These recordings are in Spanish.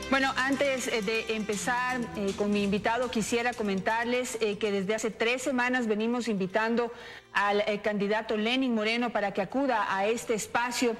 Bueno, antes de empezar con mi invitado, quisiera comentarles que desde hace 3 semanas venimos invitando al candidato Lenín Moreno para que acuda a este espacio,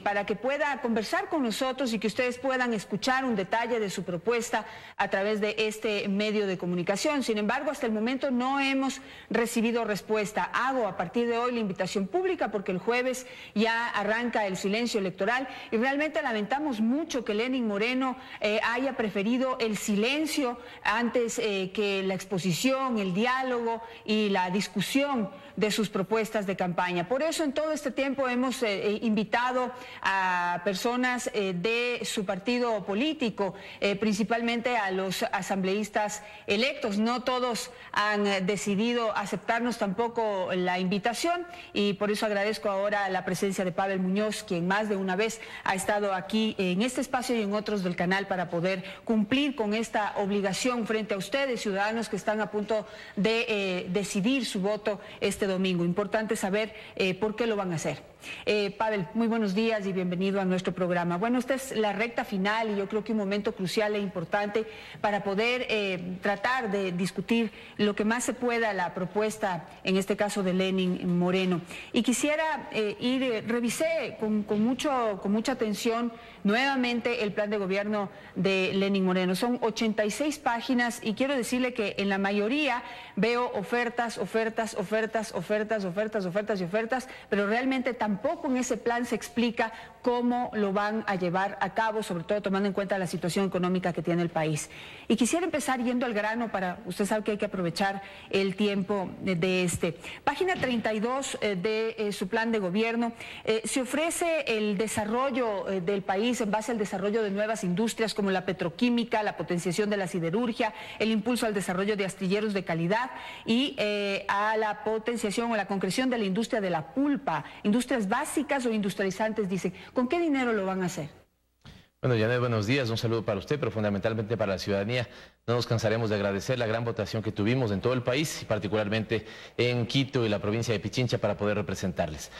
para que pueda conversar con nosotros y que ustedes puedan escuchar un detalle de su propuesta a través de este medio de comunicación. Sin embargo, hasta el momento no hemos recibido respuesta. Hago a partir de hoy la invitación pública porque el jueves ya arranca el silencio electoral y realmente lamentamos mucho que Lenín Moreno haya preferido el silencio antes que la exposición, el diálogo y la discusión de sus propuestas de campaña. Por eso en todo este tiempo hemos invitado a personas de su partido político, principalmente a los asambleístas electos. No todos han decidido aceptarnos tampoco la invitación y por eso agradezco ahora la presencia de Pavel Muñoz, quien más de una vez ha estado aquí en este espacio y en otros del canal para poder cumplir con esta obligación frente a ustedes, ciudadanos que están a punto de decidir su voto este domingo. Importante saber por qué lo van a hacer. Pavel, muy buenos días y bienvenido a nuestro programa. Bueno, esta es la recta final y yo creo que un momento crucial e importante para poder tratar de discutir lo que más se pueda la propuesta, en este caso de Lenín Moreno. Y quisiera revisé con mucha atención nuevamente el plan de gobierno de Lenín Moreno. Son 86 páginas y quiero decirle que en la mayoría veo ofertas, pero realmente tampoco en ese plan se explica cómo lo van a llevar a cabo, sobre todo tomando en cuenta la situación económica que tiene el país. Y quisiera empezar yendo al grano usted sabe que hay que aprovechar el tiempo de este. Página 32 de su plan de gobierno, se ofrece el desarrollo del país en base al desarrollo de nuevas industrias como la petroquímica, la potenciación de la siderurgia, el impulso al desarrollo de astilleros de calidad y a la potenciación o la concreción de la industria de la pulpa, industrias básicas o industrializantes, dicen. ¿Con qué dinero lo van a hacer? Bueno, Janet, buenos días, un saludo para usted, pero fundamentalmente para la ciudadanía. No nos cansaremos de agradecer la gran votación que tuvimos en todo el país, y particularmente en Quito y la provincia de Pichincha, para poder representarles.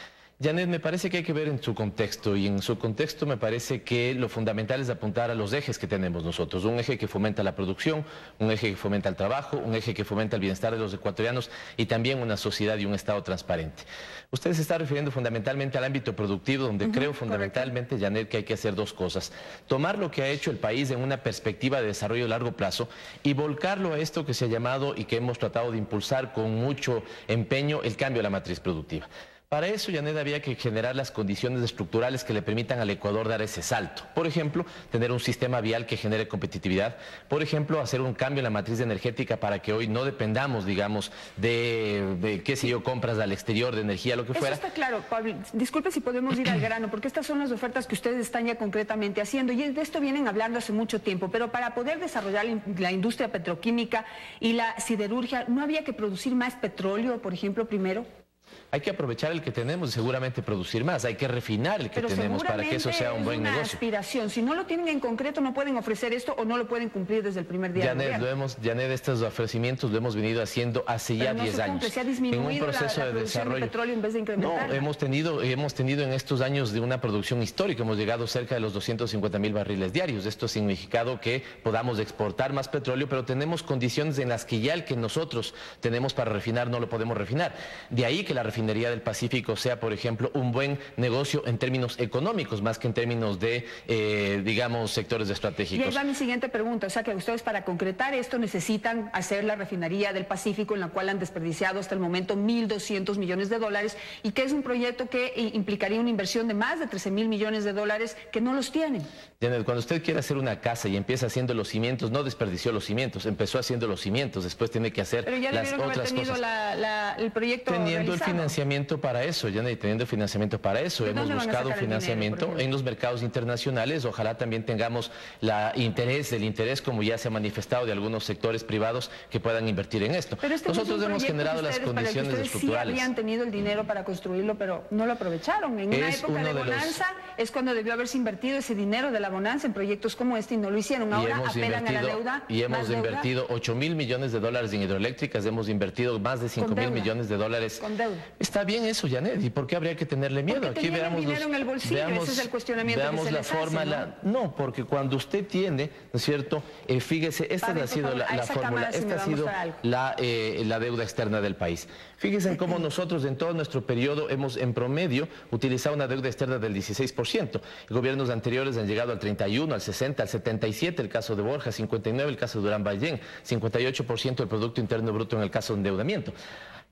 Janet, me parece que hay que ver en su contexto, y en su contexto me parece que lo fundamental es apuntar a los ejes que tenemos nosotros. Un eje que fomenta la producción, un eje que fomenta el trabajo, un eje que fomenta el bienestar de los ecuatorianos y también una sociedad y un Estado transparente. Usted se está refiriendo fundamentalmente al ámbito productivo, donde creo fundamentalmente, Janet, que hay que hacer dos cosas. Tomar lo que ha hecho el país en una perspectiva de desarrollo a largo plazo y volcarlo a esto que se ha llamado y que hemos tratado de impulsar con mucho empeño, el cambio de la matriz productiva. Para eso, Janet, había que generar las condiciones estructurales que le permitan al Ecuador dar ese salto. Por ejemplo, tener un sistema vial que genere competitividad. Por ejemplo, hacer un cambio en la matriz energética para que hoy no dependamos, digamos, de qué sé yo, compras al exterior, de energía, lo que fuera. Eso está claro, Pablo. Disculpe si podemos ir al grano, porque estas son las ofertas que ustedes están ya concretamente haciendo y de esto vienen hablando hace mucho tiempo. Pero para poder desarrollar la industria petroquímica y la siderurgia, ¿no había que producir más petróleo, por ejemplo, primero? Hay que aprovechar el que tenemos y seguramente producir más. Hay que refinar el que tenemos para que eso sea un buen negocio. Aspiración. Si no lo tienen en concreto, no pueden ofrecer esto o no lo pueden cumplir desde el primer día. Janet, estos ofrecimientos lo hemos venido haciendo hace ya 10 años. Se ha disminuido en un proceso de desarrollo de petróleo en vez de incrementar. No, hemos tenido en estos años de una producción histórica. Hemos llegado cerca de los 250.000 barriles diarios. Esto ha significado que podamos exportar más petróleo, pero tenemos condiciones en las que ya el que nosotros tenemos para refinar no lo podemos refinar. De ahí que la refinería del Pacífico sea, por ejemplo, un buen negocio en términos económicos, más que en términos de, digamos, sectores estratégicos. Y ahí va mi siguiente pregunta, o sea que ustedes para concretar esto necesitan hacer la refinería del Pacífico, en la cual han desperdiciado hasta el momento 1.200 millones de dólares, y que es un proyecto que implicaría una inversión de más de 13.000 millones de dólares que no los tienen. Janet, cuando usted quiere hacer una casa y empieza haciendo los cimientos, no desperdició los cimientos, empezó haciendo los cimientos, después tiene que hacer las otras cosas. El proyecto teniendo el financiamiento para eso, Janet, teniendo financiamiento para eso. Hemos buscado financiamiento en los mercados internacionales. Ojalá también tengamos el interés, como ya se ha manifestado, de algunos sectores privados que puedan invertir en esto. Nosotros hemos generado las condiciones estructurales. Sí habían tenido el dinero para construirlo, pero no lo aprovecharon. En una época de bonanza es cuando debió haberse invertido ese dinero de la bonanza en proyectos como este y no lo hicieron. Ahora apelan a la deuda. Y hemos invertido 8.000 millones de dólares en hidroeléctricas, hemos invertido más de 5.000 millones de dólares. Con deuda. Está bien eso, Janet, ¿y por qué habría que tenerle miedo? Porque Aquí veamos dinero en el bolsillo, ese es el cuestionamiento veamos que se la les forma, hace, ¿no? no, porque cuando usted tiene, ¿no es cierto? Fíjese, esta ha sido la fórmula, esta ha sido la deuda externa del país. Fíjense en cómo nosotros en todo nuestro periodo hemos en promedio utilizado una deuda externa del 16%. Gobiernos anteriores han llegado al 31, al 60, al 77, el caso de Borja, 59 el caso de Durán Ballén, 58% del Producto Interno Bruto en el caso de endeudamiento.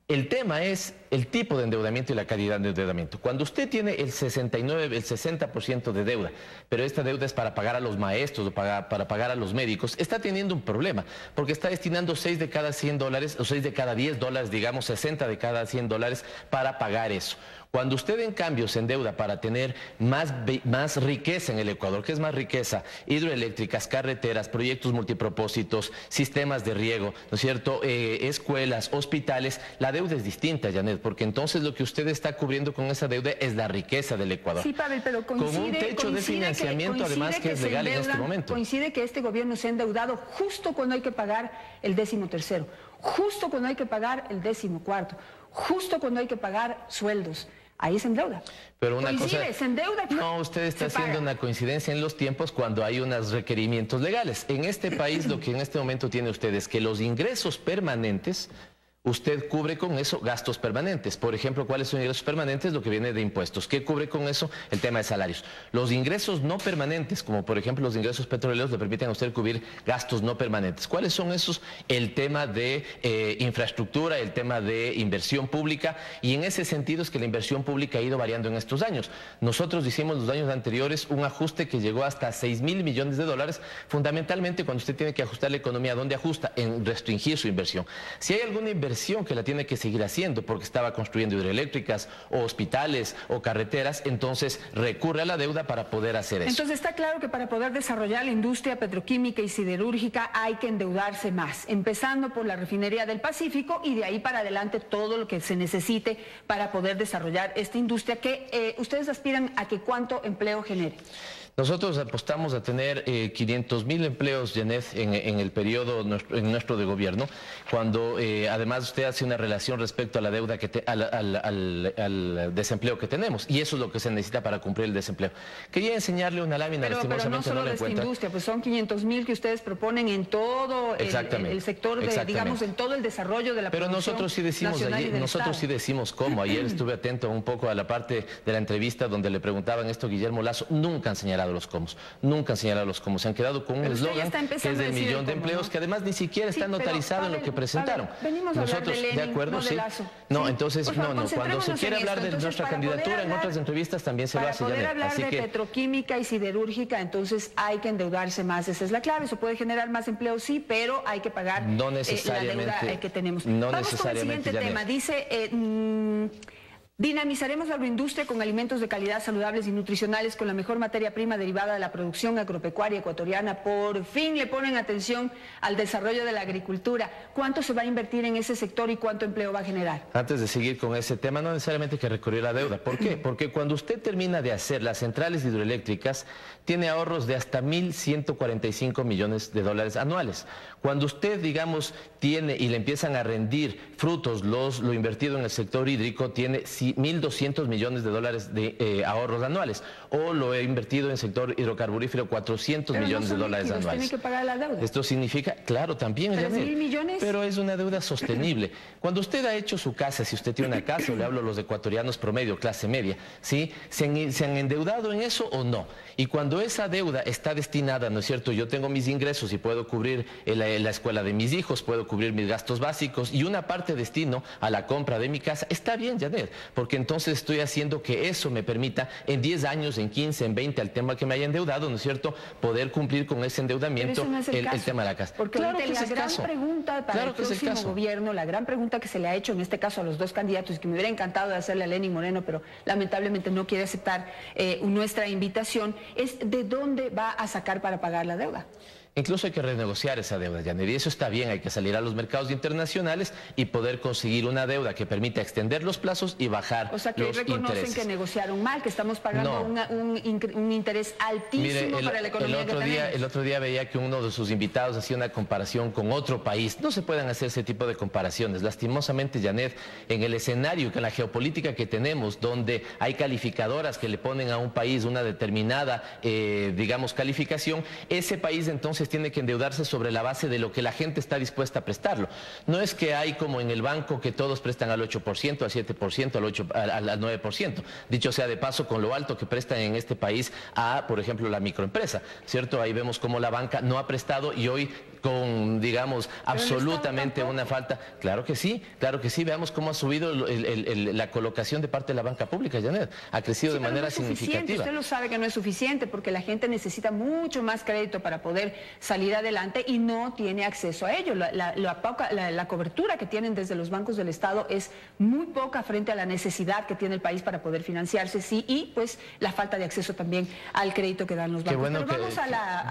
El tema es el tipo de endeudamiento y la calidad de endeudamiento. Cuando usted tiene el 69, el 60% de deuda, pero esta deuda es para pagar a los maestros o para pagar a los médicos, está teniendo un problema, porque está destinando 6 de cada 100 dólares, o 6 de cada 10 dólares, digamos 60 de cada 100 dólares para pagar eso. Cuando usted en cambio se endeuda para tener más riqueza en el Ecuador, ¿qué es más riqueza? Hidroeléctricas, carreteras, proyectos multipropósitos, sistemas de riego, ¿no es cierto? Escuelas, hospitales. La deuda es distinta, Janet, porque entonces lo que usted está cubriendo con esa deuda es la riqueza del Ecuador. Sí, Pavel, pero coincide, con un techo de financiamiento además que es legal en este momento. Coincide que este gobierno se ha endeudado justo cuando hay que pagar el 13º, justo cuando hay que pagar el 14º, justo cuando hay que pagar sueldos. Ahí se endeuda. Pero una cosa, se endeuda. no, usted está haciendo una coincidencia en los tiempos cuando hay unos requerimientos legales. En este país lo que en este momento tiene usted es que los ingresos permanentes, usted cubre con eso gastos permanentes. Por ejemplo, ¿cuáles son ingresos permanentes? Lo que viene de impuestos. ¿Qué cubre con eso? El tema de salarios. Los ingresos no permanentes, como por ejemplo los ingresos petroleros, le permiten a usted cubrir gastos no permanentes. ¿Cuáles son esos? El tema de infraestructura, el tema de inversión pública, y en ese sentido es que la inversión pública ha ido variando en estos años. Nosotros hicimos los años anteriores un ajuste que llegó hasta 6.000 millones de dólares, fundamentalmente cuando usted tiene que ajustar la economía. ¿Dónde ajusta? En restringir su inversión. Si hay alguna inversión que la tiene que seguir haciendo porque estaba construyendo hidroeléctricas o hospitales o carreteras, entonces recurre a la deuda para poder hacer eso. Entonces está claro que para poder desarrollar la industria petroquímica y siderúrgica hay que endeudarse más, empezando por la refinería del Pacífico y de ahí para adelante todo lo que se necesite para poder desarrollar esta industria que ustedes aspiran a que cuánto empleo genere. Nosotros apostamos a tener 500.000 empleos, Janet, en el periodo nuestro de gobierno, cuando además usted hace una relación respecto a la deuda, al desempleo que tenemos, y eso es lo que se necesita para cumplir el desempleo. Quería enseñarle una lámina, lastimosamente pero no la encuentra. Pero no solo de esta industria, pues son 500.000 que ustedes proponen en todo el sector, digamos, en todo el desarrollo de la producción. Pero nosotros sí decimos, sí decimos cómo. Ayer estuve atento un poco a la parte de la entrevista donde le preguntaban esto a Guillermo Lasso, nunca han señalado los cómo. Nunca han señalado los cómo. Se han quedado con un eslogan que es del 1.000.000 de empleos, que además ni siquiera está notarizado en lo que presentaron. Nosotros, de acuerdo, sí. No, entonces, no. Cuando se quiere hablar de nuestra candidatura, en otras entrevistas también se lo hace. Para poder hablar de petroquímica y siderúrgica, entonces hay que endeudarse más. Esa es la clave. Eso puede generar más empleo, sí, pero hay que pagar la deuda que tenemos. Vamos con el siguiente tema. Dice... dinamizaremos la agroindustria con alimentos de calidad saludables y nutricionales con la mejor materia prima derivada de la producción agropecuaria ecuatoriana. Por fin le ponen atención al desarrollo de la agricultura. ¿Cuánto se va a invertir en ese sector y cuánto empleo va a generar? Antes de seguir con ese tema, no necesariamente hay que recurrir a la deuda. ¿Por qué? Porque cuando usted termina de hacer las centrales hidroeléctricas, tiene ahorros de hasta 1.145 millones de dólares anuales. Cuando usted, digamos, tiene y le empiezan a rendir frutos lo invertido en el sector hídrico, tiene 1.200 millones de dólares de ahorros anuales. O lo he invertido en el sector hidrocarburífero, 400 millones de dólares anuales. ¿Tiene que pagar la deuda? Esto significa, claro, también, ¿3.000 millones? Pero es una deuda sostenible. Cuando usted ha hecho su casa, si usted tiene una casa, le hablo a los ecuatorianos promedio, clase media, ¿sí? ¿Se han endeudado en eso o no? Y cuando esa deuda está destinada, ¿no es cierto? Yo tengo mis ingresos y puedo cubrir la escuela de mis hijos, puedo cubrir mis gastos básicos y una parte destino a la compra de mi casa, está bien, Janet, porque entonces estoy haciendo que eso me permita en 10 años, en 15, en 20, al tema que me haya endeudado, ¿no es cierto?, poder cumplir con ese endeudamiento, no es el tema de la casa. Porque claro que la gran pregunta para el próximo gobierno, la gran pregunta que se le ha hecho en este caso a los dos candidatos, y que me hubiera encantado de hacerle a Lenín Moreno, pero lamentablemente no quiere aceptar nuestra invitación, es ¿de dónde va a sacar para pagar la deuda? Incluso hay que renegociar esa deuda, Janet, y eso está bien, hay que salir a los mercados internacionales y poder conseguir una deuda que permita extender los plazos y bajar los intereses. O sea, que reconocen que negociaron mal, que estamos pagando un interés altísimo. Mire, para la economía el otro día veía que uno de sus invitados hacía una comparación con otro país. No se pueden hacer ese tipo de comparaciones. Lastimosamente, Janet, en el escenario, en la geopolítica que tenemos, donde hay calificadoras que le ponen a un país una determinada, digamos, calificación, ese país entonces tiene que endeudarse sobre la base de lo que la gente está dispuesta a prestarlo. No es que hay como en el banco que todos prestan al 8%, al 7%, al 9%. Dicho sea de paso, con lo alto que prestan en este país a, por ejemplo, la microempresa, ¿cierto? Ahí vemos cómo la banca no ha prestado y hoy con, digamos, absolutamente una falta. Claro que sí, veamos cómo ha subido la colocación de parte de la banca pública, Janet. Ha crecido de manera significativa. Usted lo sabe que no es suficiente porque la gente necesita mucho más crédito para poder salir adelante y no tiene acceso a ello. La cobertura que tienen desde los bancos del Estado es muy poca frente a la necesidad que tiene el país para poder financiarse, sí, y pues la falta de acceso también al crédito que dan los bancos. Bueno, pero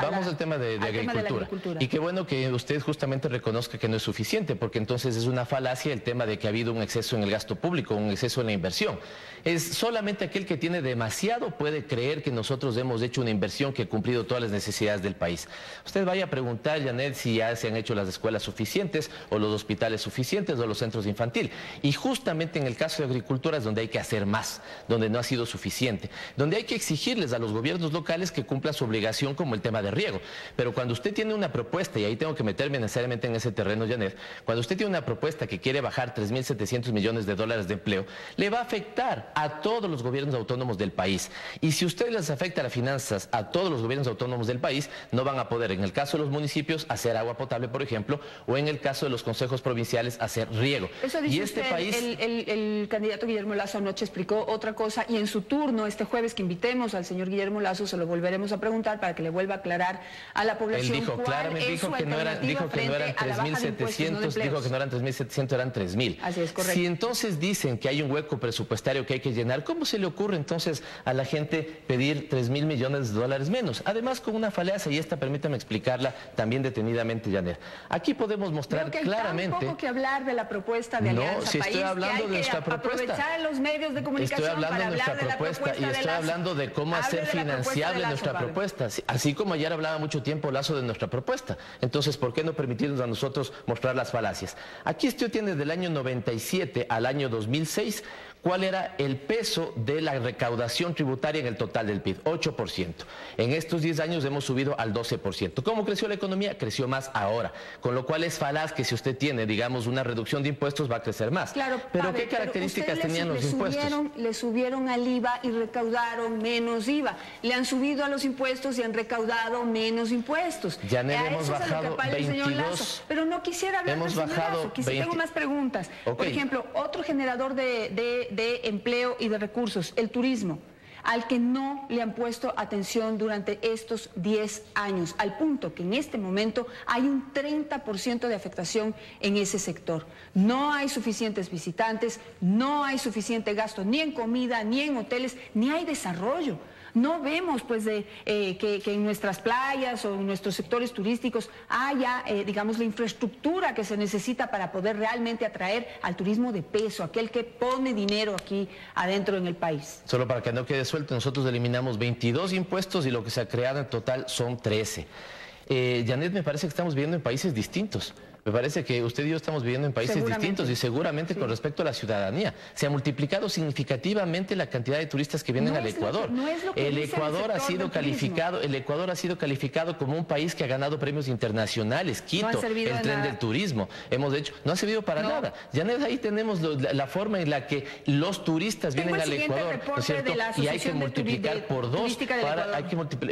vamos al tema de agricultura. Y qué bueno que usted justamente reconozca que no es suficiente, porque entonces es una falacia el tema de que ha habido un exceso en el gasto público, un exceso en la inversión. Es solamente aquel que tiene demasiado puede creer que nosotros hemos hecho una inversión que ha cumplido todas las necesidades del país. Usted vaya a preguntar, Janet, si ya se han hecho las escuelas suficientes, o los hospitales suficientes, o los centros infantiles. Y justamente en el caso de agricultura es donde hay que hacer más, donde no ha sido suficiente, donde hay que exigirles a los gobiernos locales que cumplan su obligación, como el tema de riego. Pero cuando usted tiene una propuesta, y ahí tengo que meterme necesariamente en ese terreno, Janet, cuando usted tiene una propuesta que quiere bajar 3.700 millones de dólares de empleo, le va a afectar a todos los gobiernos autónomos del país. Y si usted les afecta las finanzas a todos los gobiernos autónomos del país, no van a poder, en el caso de los municipios, hacer agua potable, por ejemplo, o en el caso de los consejos provinciales, hacer riego. Eso dice usted, el candidato Guillermo Lasso anoche explicó otra cosa, y en su turno, este jueves que invitemos al señor Guillermo Lasso, se lo volveremos a preguntar para que le vuelva a aclarar a la población. Él dijo claramente, dijo que no eran 3.700, dijo que no eran 3.700, eran 3.000. Así es, correcto. Si entonces dicen que hay un hueco presupuestario que hay que llenar, ¿cómo se le ocurre entonces a la gente pedir 3.000 millones de dólares menos? Además, con una falacia, y esta permítame explicarla también detenidamente, Janet. Aquí podemos mostrar claramente... Hay que hablar de la propuesta de Alianza País. No, si estoy hablando de nuestra propuesta. Aprovechar los medios de comunicación para hablar de nuestra propuesta, y estoy hablando de cómo hacer financiable nuestra propuesta. Así como ayer hablaba mucho tiempo Lasso de nuestra propuesta. Entonces, ¿por qué no permitirnos a nosotros mostrar las falacias? Aquí usted tiene del año 97 al año 2006 cuál era el peso de la recaudación tributaria en el total del PIB, 8%. En estos 10 años hemos subido al 12%. ¿Cómo creció la economía? Creció más ahora, con lo cual es falaz que si usted tiene, digamos, una reducción de impuestos va a crecer más. Claro, pero ¿qué características tenían los impuestos? Le subieron al IVA y recaudaron menos IVA. Le han subido a los impuestos y han recaudado menos impuestos. Ya hemos bajado 22. Pero no quisiera hablar del señor Lasso. Tengo más preguntas. Okay. Por ejemplo, otro generador de empleo y de recursos, el turismo, al que no le han puesto atención durante estos 10 años, al punto que en este momento hay un 30% de afectación en ese sector. No hay suficientes visitantes, no hay suficiente gasto ni en comida, ni en hoteles, ni hay desarrollo. No vemos pues que en nuestras playas o en nuestros sectores turísticos haya, digamos, la infraestructura que se necesita para poder realmente atraer al turismo de peso, aquel que pone dinero aquí adentro en el país. Solo para que no quede suelto, nosotros eliminamos 22 impuestos y lo que se ha creado en total son 13. Janet, me parece que estamos viviendo en países distintos. Me parece que usted y yo estamos viviendo en países distintos y seguramente sí. Con respecto a la ciudadanía. Se ha multiplicado significativamente la cantidad de turistas que vienen al Ecuador. El Ecuador ha sido calificado como un país que ha ganado premios internacionales. Quito, el tren del turismo. Hemos hecho, no ha servido para nada. Ya ahí tenemos la forma en la que los turistas vienen al Ecuador, ¿no es cierto? Y hay que multiplicar por dos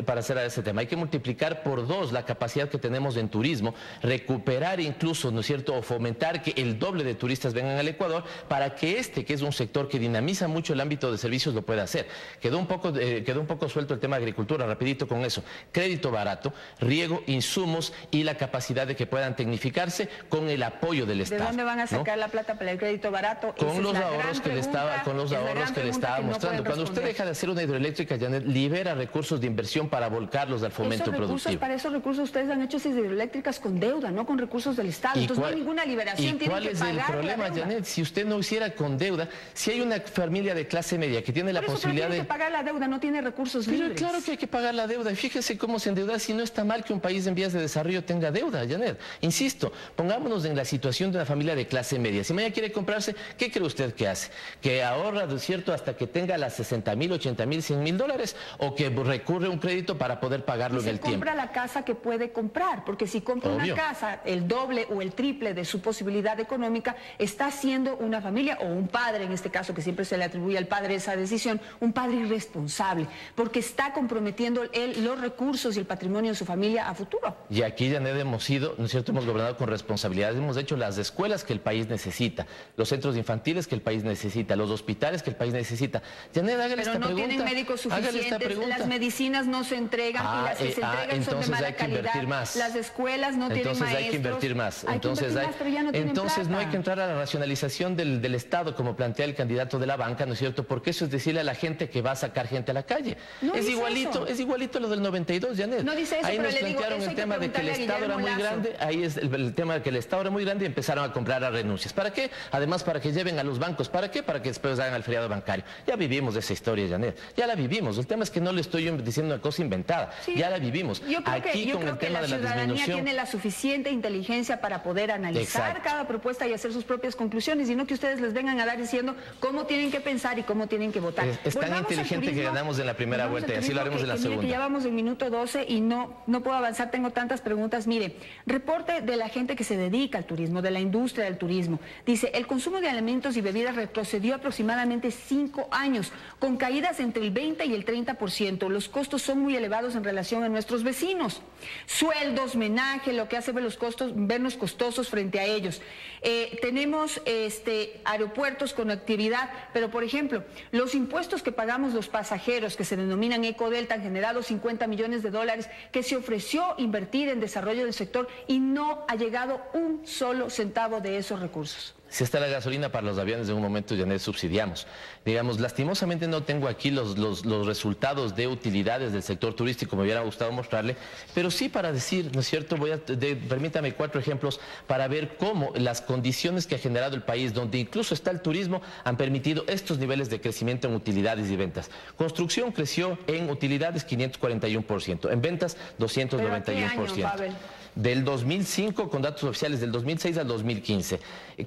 para hacer ese tema. Hay que multiplicar por dos la capacidad que tenemos en turismo, recuperar incluso, ¿no es cierto?, o fomentar que el doble de turistas vengan al Ecuador para que que es un sector que dinamiza mucho el ámbito de servicios, lo pueda hacer. Quedó un poco suelto el tema de agricultura, rapidito con eso. Crédito barato, riego, insumos y la capacidad de que puedan tecnificarse con el apoyo del Estado. ¿De dónde van a sacar la plata para el crédito barato? Con los ahorros que le estaba mostrando. Cuando usted deja de hacer una hidroeléctrica, Janet, libera recursos de inversión para volcarlos al fomento productivo. Para esos recursos ustedes han hecho esas hidroeléctricas con deuda, no con recursos del Estado. Entonces no hay ninguna liberación. ¿Y cuál es el problema, Janet? Si usted no hiciera con deuda, si hay una familia de clase media que tiene la posibilidad de... Tiene que pagar la deuda, no tiene recursos libres. Pero claro que hay que pagar la deuda. Y fíjese cómo se endeuda. Si no está mal que un país en vías de desarrollo tenga deuda, Janet. Insisto, pongámonos en la situación de una familia de clase media. Si mañana quiere comprarse, ¿qué cree usted que hace? ¿Que ahorra, ¿no es cierto?, hasta que tenga las 60.000, 80.000, 100.000 dólares? ¿O que recurre a un crédito para poder pagarlo en el tiempo? Compra la casa que puede comprar, porque si compra una casa, el doble o el triple de su posibilidad económica, está siendo una familia o un padre, en este caso, que siempre se le atribuye al padre esa decisión, un padre irresponsable, porque está comprometiendo él los recursos y el patrimonio de su familia a futuro. Y aquí, Janet, hemos sido, ¿no es cierto?, hemos gobernado con responsabilidad, hemos hecho las escuelas que el país necesita, los centros infantiles que el país necesita, los hospitales que el país necesita. Janet, hágale esta pregunta. Pero no tienen médicos suficientes, las medicinas no se entregan y las que se entregan son de mala calidad. Las escuelas no tienen maestros. Entonces hay que invertir más. Entonces no hay que entrar a la racionalización del Estado como plantea el candidato de la banca, ¿no es cierto? Porque eso es decirle a la gente que va a sacar gente a la calle. No es igualito lo del 92, Janet. No dice eso, ahí nos plantearon el tema de que el Estado era muy grande, ahí es el tema de que el Estado era muy grande y empezaron a comprar a renuncias. ¿Para qué? Además, para que lleven a los bancos. ¿Para qué? Para que después hagan al feriado bancario. Ya vivimos esa historia, Janet. Ya la vivimos. El tema es que no le estoy diciendo una cosa inventada. Sí. Ya la vivimos. Yo creo que la ciudadanía tiene la suficiente inteligencia para poder analizar cada propuesta y hacer sus propias conclusiones, y no que ustedes les vengan a dar diciendo cómo tienen que pensar y cómo tienen que votar. Es tan inteligente que ganamos en la primera vuelta y así lo haremos en la segunda. Ya vamos en minuto 12 y no puedo avanzar, tengo tantas preguntas. Mire, reporte de la gente que se dedica al turismo, de la industria del turismo. Dice, el consumo de alimentos y bebidas retrocedió aproximadamente 5 años, con caídas entre el 20 y el 30%. Los costos son muy elevados en relación a nuestros vecinos. Sueldos, menaje, lo que hace vernos costosos frente a ellos. Tenemos aeropuertos con actividad, pero por ejemplo, los impuestos que pagamos los pasajeros, que se denominan Ecodelta, han generado 50 millones de dólares que se ofreció invertir en desarrollo del sector y no ha llegado un solo centavo de esos recursos. Si está la gasolina para los aviones, en un momento ya subsidiamos. Digamos, lastimosamente no tengo aquí los resultados de utilidades del sector turístico, me hubiera gustado mostrarle, pero sí para decir, ¿no es cierto? Permítame 4 ejemplos para ver cómo las condiciones que ha generado el país, donde incluso está el turismo, han permitido estos niveles de crecimiento en utilidades y ventas. Construcción creció en utilidades 541%, en ventas 291%. ¿Pero a qué año, Pavel? Del 2005, con datos oficiales, del 2006 al 2015.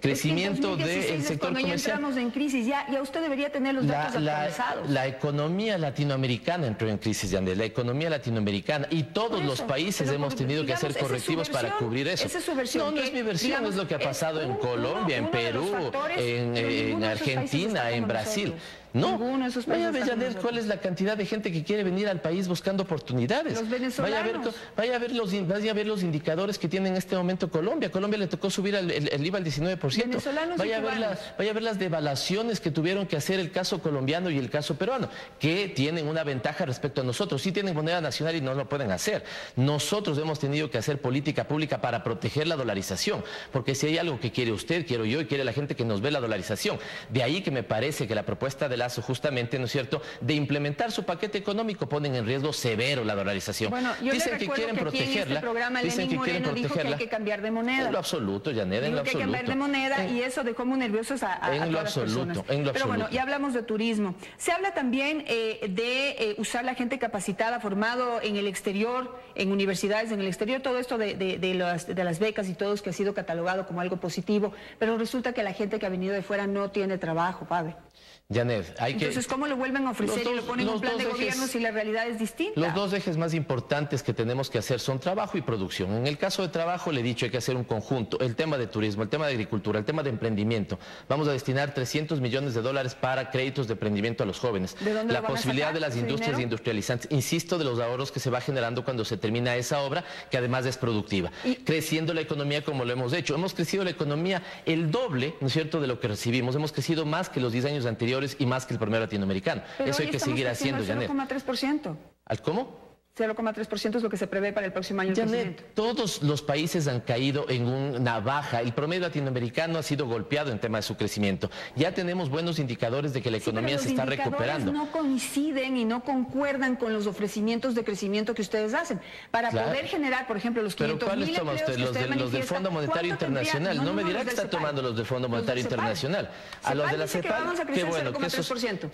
Crecimiento del sector comercial. Ya entramos en crisis, ya usted debería tener los datos actualizados. La economía latinoamericana entró en crisis, Yandel, la economía latinoamericana, y todos los países hemos tenido que hacer correctivos para cubrir eso. Esa es su versión. No es mi versión, es lo que ha pasado en Colombia, en Perú, en Argentina, en Brasil. No, vaya a ver, Janet, cuál es la cantidad de gente que quiere venir al país buscando oportunidades. Los venezolanos. Vaya a ver los indicadores que tiene en este momento Colombia. Colombia le tocó subir el IVA al 19%. Vaya a ver las devaluaciones que tuvieron que hacer el caso colombiano y el caso peruano, que tienen una ventaja respecto a nosotros. Sí tienen moneda nacional y no lo pueden hacer. Nosotros hemos tenido que hacer política pública para proteger la dolarización, porque si hay algo que quiere usted, quiero yo y quiere la gente que nos ve, la dolarización. De ahí que me parece que la propuesta de Lazo, justamente, ¿no es cierto?, de implementar su paquete económico, ponen en riesgo severo la dolarización. Bueno, yo dicen que quieren protegerla. Dicen que quieren protegerla. Dijo que hay que cambiar de moneda. En lo absoluto, Janet, en lo absoluto. Que hay que cambiar de moneda y eso dejó muy nerviosos a todas las personas. Pero bueno, ya hablamos de turismo. Se habla también de usar la gente capacitada, formado en el exterior, en universidades en el exterior, todo esto de las becas y todo, que ha sido catalogado como algo positivo, pero resulta que la gente que ha venido de fuera no tiene trabajo, padre. Janet, Entonces, ¿cómo lo vuelven a ofrecer y lo ponen en un plan de gobierno si la realidad es distinta? Los dos ejes más importantes que tenemos que hacer son trabajo y producción. En el caso de trabajo, le he dicho, hay que hacer un conjunto. El tema de turismo, el tema de agricultura, el tema de emprendimiento. Vamos a destinar 300 millones de dólares para créditos de emprendimiento a los jóvenes. ¿De dónde la posibilidad de las industrias industrializantes, insisto, de los ahorros que se va generando cuando se termina esa obra, que además es productiva. Creciendo la economía como lo hemos hecho. Hemos crecido la economía el doble, ¿no es cierto?, de lo que recibimos. Hemos crecido más que los 10 años anteriores y más que el promedio latinoamericano. Pero eso hay que seguir haciendo, Janet. 0,3%. ¿Al cómo? 0,3% es lo que se prevé para el próximo año. Janet, todos los países han caído en una baja. El promedio latinoamericano ha sido golpeado en tema de su crecimiento. Ya tenemos buenos indicadores de que la economía se está recuperando. No coinciden y no concuerdan con los ofrecimientos de crecimiento que ustedes hacen. Para poder generar, por ejemplo, los 500.000 empleos. ¿Pero cuáles toma usted? Los del Fondo Monetario Internacional. No me dirá que está tomando los del Fondo Monetario Internacional. A los de la CEPAL, qué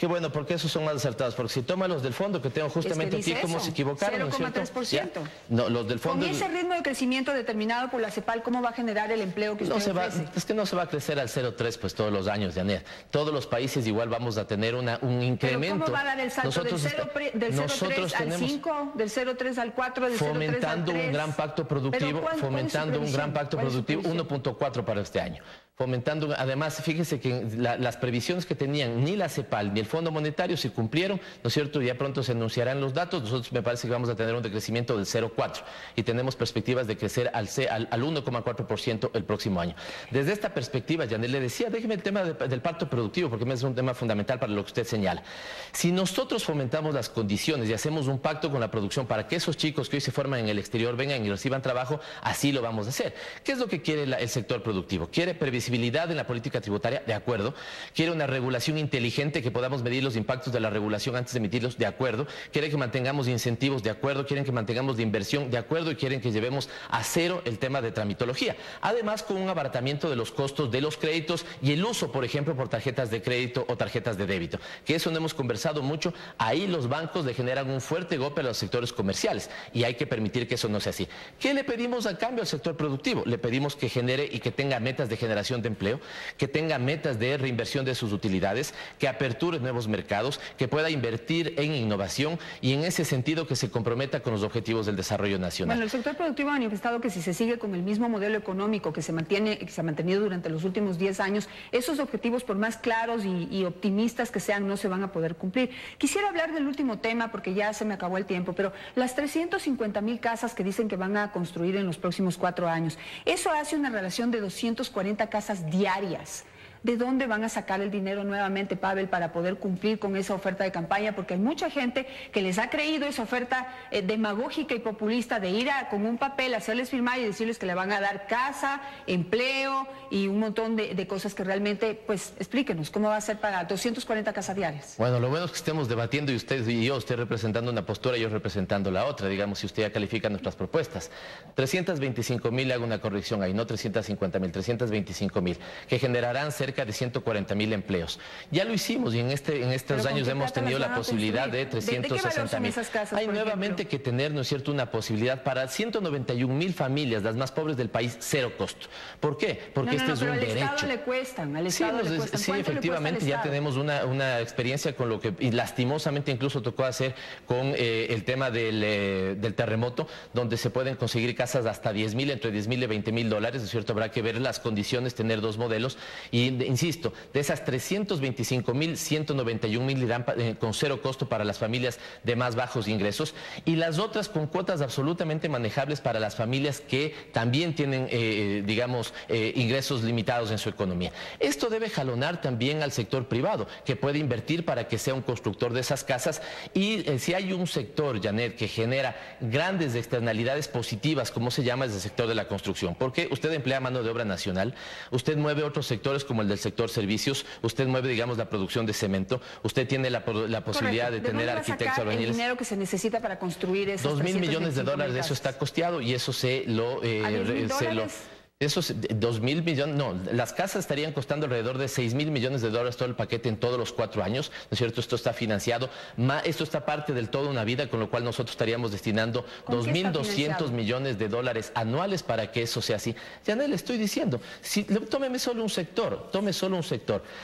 bueno, porque esos son más acertados. Porque si toma los del Fondo, que tengo justamente aquí, ¿cómo se equivocaron? 0,3%. No, los del fondo. Con ese ritmo de crecimiento determinado por la CEPAL, ¿cómo va a generar el empleo que usted ofrece? Es que no se va a crecer al 0,3 pues todos los años, Janet. Todos los países igual vamos a tener un incremento. ¿Pero cómo va a dar el salto del 0,3 al 5, del 0,3 al 4, del 0,3 al 3? Fomentando un gran pacto productivo, 1.4 para este año. Fomentando, además, fíjese que las previsiones que tenían ni la CEPAL ni el Fondo Monetario se cumplieron, ¿no es cierto? Ya pronto se anunciarán los datos. Nosotros me parece que vamos a tener un decrecimiento del 0,4 y tenemos perspectivas de crecer al 1,4% el próximo año. Desde esta perspectiva, Janet, le decía, déjeme el tema del pacto productivo, porque es un tema fundamental para lo que usted señala. Si nosotros fomentamos las condiciones y hacemos un pacto con la producción para que esos chicos que hoy se forman en el exterior vengan y reciban trabajo, así lo vamos a hacer. ¿Qué es lo que quiere el sector productivo? Quiere previsibilidad en la política tributaria, de acuerdo. Quiere una regulación inteligente, que podamos medir los impactos de la regulación antes de emitirlos, de acuerdo. Quiere que mantengamos incentivos, de acuerdo. Quieren que mantengamos la inversión, de acuerdo. Y quieren que llevemos a cero el tema de tramitología. Además, con un abaratamiento de los costos de los créditos y el uso, por ejemplo, por tarjetas de crédito o tarjetas de débito. Que eso no hemos conversado mucho. Ahí los bancos le generan un fuerte golpe a los sectores comerciales y hay que permitir que eso no sea así. ¿Qué le pedimos a cambio al sector productivo? Le pedimos que genere y que tenga metas de generación de empleo, que tenga metas de reinversión de sus utilidades, que aperture nuevos mercados, que pueda invertir en innovación y en ese sentido que se comprometa con los objetivos del desarrollo nacional. Bueno, el sector productivo ha manifestado que si se sigue con el mismo modelo económico que se ha mantenido durante los últimos 10 años, esos objetivos, por más claros y optimistas que sean, no se van a poder cumplir. Quisiera hablar del último tema porque ya se me acabó el tiempo, pero las 350.000 casas que dicen que van a construir en los próximos 4 años, eso hace una relación de 240 casas diarias. ¿De dónde van a sacar el dinero nuevamente, Pavel, para poder cumplir con esa oferta de campaña? Porque hay mucha gente que les ha creído esa oferta demagógica y populista de ir con un papel, hacerles firmar y decirles que le van a dar casa, empleo y un montón de cosas que realmente, pues, explíquenos, ¿cómo va a ser para 240 casas diarias? Bueno, lo bueno es que estemos debatiendo y usted y yo, usted representando una postura y yo representando la otra, digamos, si usted ya califica nuestras propuestas. 325.000, hago una corrección ahí, no 350.000, 325.000, que generarán cerca de 140.000 empleos. Ya lo hicimos y en estos años hemos tenido la posibilidad de 360.000. Hay nuevamente que tener, ¿no es cierto?, una posibilidad para 191.000 familias, las más pobres del país, cero costo. ¿Por qué? Porque este es un derecho. Al Estado le cuestan, Sí, efectivamente, ya tenemos una experiencia con lo que, y lastimosamente incluso tocó hacer con el tema del terremoto, donde se pueden conseguir casas hasta 10.000, entre 10.000 y 20.000 dólares, ¿no es cierto? Habrá que ver las condiciones, tener dos modelos y insisto, de esas 325.000, 191.000 irán con cero costo para las familias de más bajos ingresos y las otras con cuotas absolutamente manejables para las familias que también tienen, ingresos limitados en su economía. Esto debe jalonar también al sector privado, que puede invertir para que sea un constructor de esas casas y si hay un sector, Janet, que genera grandes externalidades positivas, como se llama, es el sector de la construcción, porque usted emplea mano de obra nacional, usted mueve otros sectores como el del sector servicios, usted mueve, digamos, la producción de cemento, usted tiene la posibilidad de tener arquitectos, albañiles. El dinero que se necesita para construir esos 2.000 millones de dólares de eso está costeado y eso Esos 2.000 millones, no, las casas estarían costando alrededor de 6.000 millones de dólares todo el paquete en todos los 4 años, ¿no es cierto? Esto está financiado, esto está parte del toda una vida, con lo cual nosotros estaríamos destinando 2.200 millones de dólares anuales para que eso sea así. Ya no le estoy diciendo, tómeme solo un sector,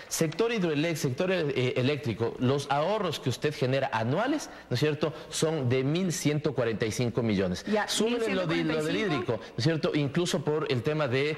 sector hidroeléctrico, sector eléctrico, los ahorros que usted genera anuales, ¿no es cierto?, son de 1.145 millones. Súmenle lo del hídrico, ¿no es cierto?, incluso por el tema de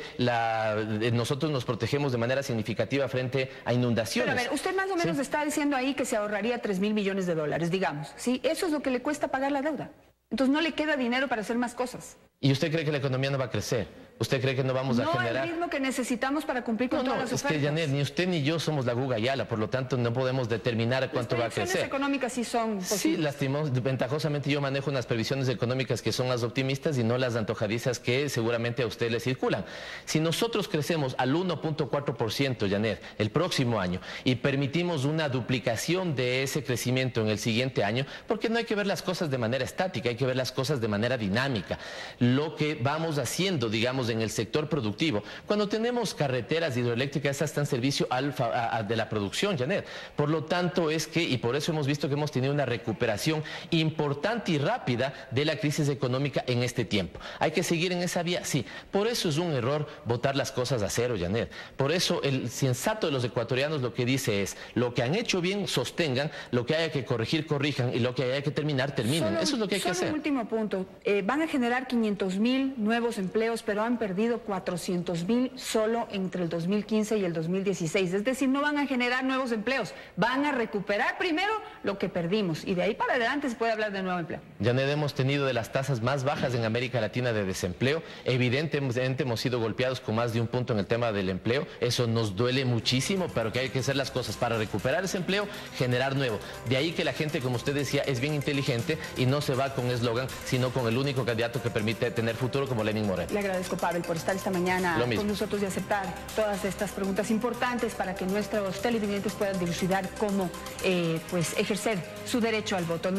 nosotros nos protegemos de manera significativa frente a inundaciones. Pero a ver, usted más o menos está diciendo ahí que se ahorraría 3.000 millones de dólares, digamos, ¿sí? Eso es lo que le cuesta pagar la deuda. Entonces no le queda dinero para hacer más cosas. ¿Y usted cree que la economía no va a crecer? ¿Usted cree que no vamos a generar? No, el ritmo que necesitamos para cumplir con todas las ofertas. Es que, Janet, ni usted ni yo somos la Guga Yala, por lo tanto no podemos determinar cuánto va a crecer. Las previsiones económicas sí son posibles. Sí, ventajosamente yo manejo unas previsiones económicas que son las optimistas y no las antojadizas que seguramente a usted le circulan. Si nosotros crecemos al 1.4%, Janet, el próximo año, y permitimos una duplicación de ese crecimiento en el siguiente año, porque no hay que ver las cosas de manera estática, hay que ver las cosas de manera dinámica. Lo que vamos haciendo, digamos, en el sector productivo. Cuando tenemos carreteras hidroeléctricas, esas están en servicio de la producción, Janet. Por lo tanto, y por eso hemos visto que hemos tenido una recuperación importante y rápida de la crisis económica en este tiempo. ¿Hay que seguir en esa vía? Sí. Por eso es un error botar las cosas a cero, Janet. Por eso el sensato de los ecuatorianos lo que dice es, lo que han hecho bien, sostengan, lo que haya que corregir, corrijan, y lo que haya que terminar, terminen. Eso es lo que hay que hacer. Solo un último punto. Van a generar 500.000 nuevos empleos, pero han perdido 400.000 solo entre el 2015 y el 2016. Es decir, no van a generar nuevos empleos, van a recuperar primero lo que perdimos y de ahí para adelante se puede hablar de nuevo empleo. Janet, hemos tenido de las tasas más bajas en América Latina de desempleo. Evidentemente hemos sido golpeados con más de un punto en el tema del empleo. Eso nos duele muchísimo, pero que hay que hacer las cosas para recuperar ese empleo, generar nuevo. De ahí que la gente, como usted decía, es bien inteligente y no se va con eslogan, sino con el único candidato que permite tener futuro como Lenín Moreno. Le agradezco, Pavel, por estar esta mañana con nosotros y aceptar todas estas preguntas importantes para que nuestros televidentes puedan dilucidar cómo ejercer su derecho al voto.